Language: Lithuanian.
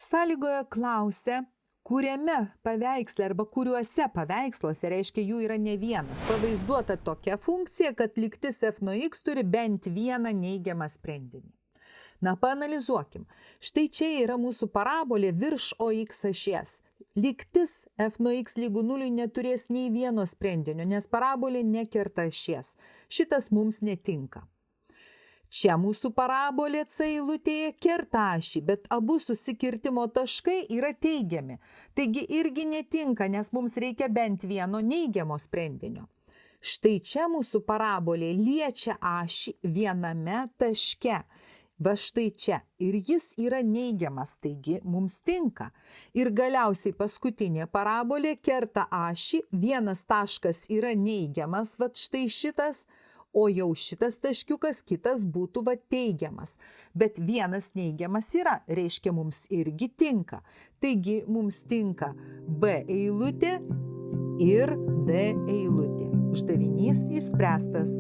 Sąlygoje klausia, kuriame paveiksle arba kuriuose paveiksluose, reiškia jų yra ne vienas, pavaizduota tokia funkcija, kad lygtis f nuo x turi bent vieną neigiamą sprendinį. Na, paanalizuokim. Štai čia yra mūsų parabolė virš OX ašies. Lygtis f nuo x lygų 0 neturės nei vieno sprendinio, nes parabolė nekerta ašies. Šitas mums netinka. Čia mūsų parabolė C eilutėje kerta ašį, bet abu susikirtimo taškai yra teigiami. Taigi irgi netinka, nes mums reikia bent vieno neigiamo sprendinio. Štai čia mūsų parabolė liečia ašį viename taške. Va štai čia. Ir jis yra neigiamas, taigi mums tinka. Ir galiausiai paskutinė parabolė kerta ašį, vienas taškas yra neigiamas, va štai šitas, o jau šitas taškiukas kitas būtų va teigiamas. Bet vienas neigiamas yra, reiškia mums irgi tinka. Taigi mums tinka B eilutė ir D eilutė. Uždavinys išspręstas.